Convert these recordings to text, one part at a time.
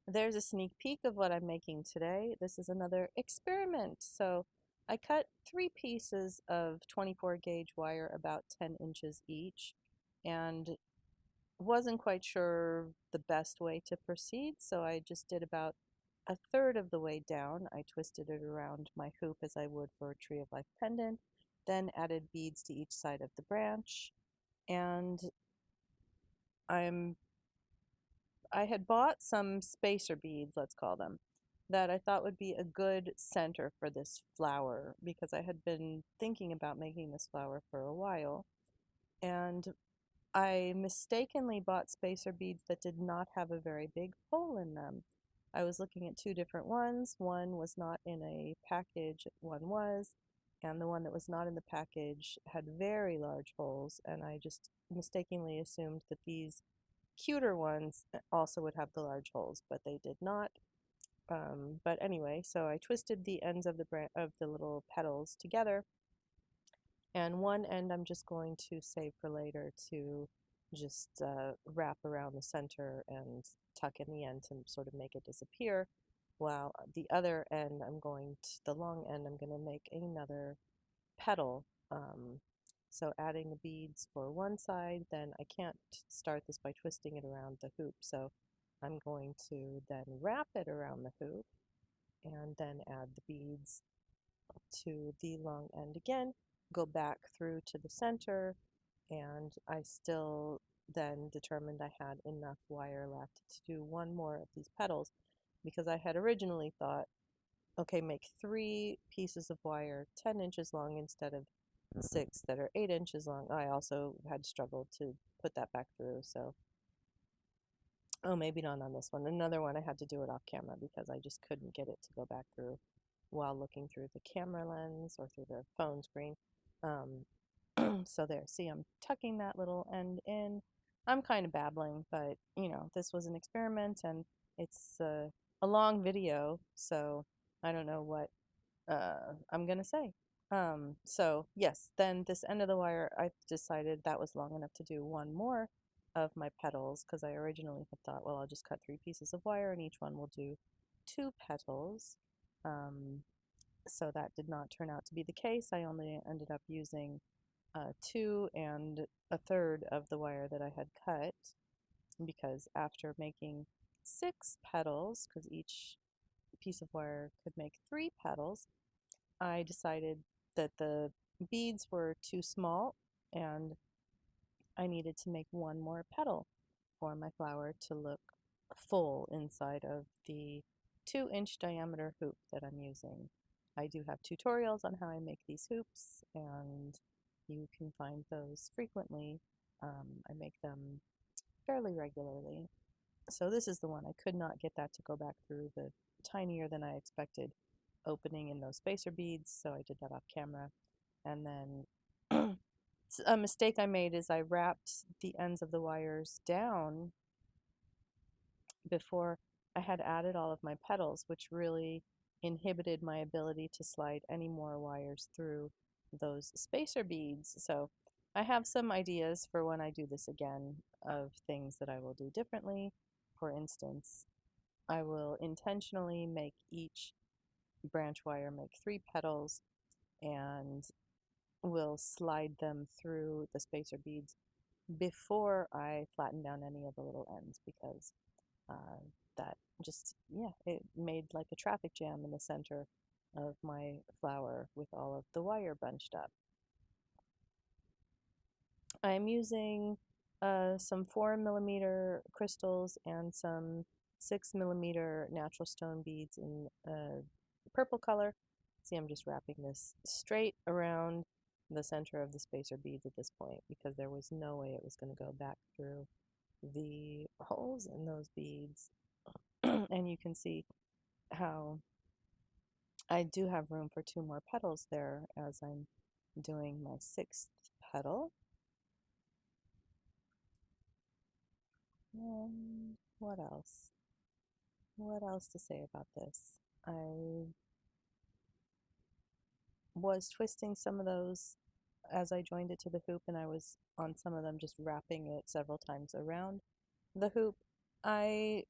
there's a sneak peek of what I'm making today. This is another experiment. So I cut 3 pieces of 24 gauge wire about 10 inches each and wasn't quite sure the best way to proceed, so I just did about a third of the way down. I twisted it around my hoop as I would for a Tree of Life pendant, then added beads to each side of the branch, and I'm I had bought some spacer beads, let's call them, that I thought would be a good center for this flower because I had been thinking about making this flower for a while. And I mistakenly bought spacer beads that did not have a very big hole in them. I was looking at 2 different ones. One was not in a package, one was, and the one that was not in the package had very large holes, and I just mistakenly assumed that these cuter ones also would have the large holes, but they did not. But anyway, so I twisted the ends of the little petals together, and one end I'm just going to save for later to just wrap around the center and tuck in the end to sort of make it disappear. While the other end, the long end, I'm going to make another petal. So adding the beads for one side, then I can't start this by twisting it around the hoop. So I'm going to then wrap it around the hoop and then add the beads to the long end again, go back through to the center, and I still then determined I had enough wire left to do one more of these petals because I had originally thought, okay, make 3 pieces of wire 10 inches long instead of 6 that are 8 inches long. I also had struggled to put that back through, so oh, maybe not on this one. Another one I had to do it off camera because I just couldn't get it to go back through while looking through the camera lens or through the phone screen. So there, see, I'm tucking that little end in. I'm kind of babbling, but this was an experiment and it's a long video, so I don't know what I'm gonna say. So yes, then this end of the wire, I decided that was long enough to do one more of my petals because I originally had thought, well, I'll just cut 3 pieces of wire and each one will do 2 petals. Um, so that did not turn out to be the case. I only ended up using 2 1/3 of the wire that I had cut because after making 6 petals, because each piece of wire could make 3 petals, I decided that the beads were too small and I needed to make one more petal for my flower to look full inside of the 2-inch diameter hoop that I'm using. I do have tutorials on how I make these hoops, and you can find those frequently. I make them fairly regularly. So this is the one. I could not get that to go back through the tinier than I expected opening in those spacer beads, so I did that off camera. And then a mistake I made is I wrapped the ends of the wires down before I had added all of my petals, which really inhibited my ability to slide any more wires through those spacer beads. So I have some ideas for when I do this again of things that I will do differently. For instance, I will intentionally make each branch wire make 3 petals and will slide them through the spacer beads before I flatten down any of the little ends because uh, that just, yeah, it made like a traffic jam in the center of my flower with all of the wire bunched up. I'm using some 4 mm crystals and some 6 mm natural stone beads in purple color. See, I'm just wrapping this straight around the center of the spacer beads at this point because there was no way it was going to go back through the holes in those beads. And you can see how I do have room for 2 more petals there as I'm doing my 6th petal. What else? What else to say about this? I was twisting some of those as I joined it to the hoop, and I was on some of them just wrapping it several times around the hoop. I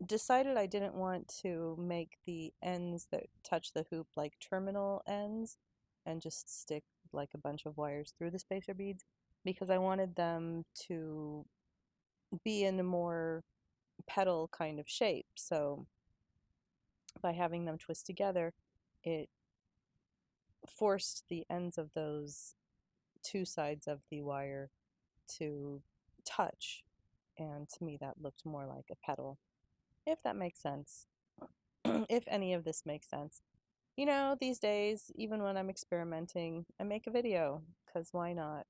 decided I didn't want to make the ends that touch the hoop like terminal ends and just stick like a bunch of wires through the spacer beads because I wanted them to be in a more petal kind of shape. So by having them twist together, it forced the ends of those two sides of the wire to touch. And to me, that looked more like a petal, if that makes sense. If any of this makes sense. You know, these days, even when I'm experimenting, I make a video, because why not?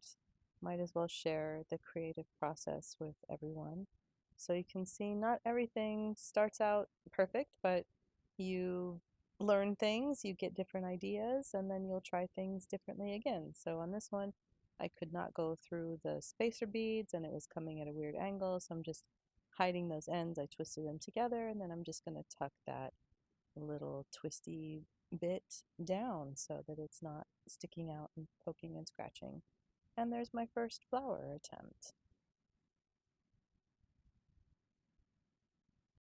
Might as well share the creative process with everyone. So you can see not everything starts out perfect, but you learn things, you get different ideas, and then you'll try things differently again. So on this one, I could not go through the spacer beads and it was coming at a weird angle, so I'm just hiding those ends. I twisted them together and then I'm just going to tuck that little twisty bit down so that it's not sticking out and poking and scratching. And there's my first flower attempt.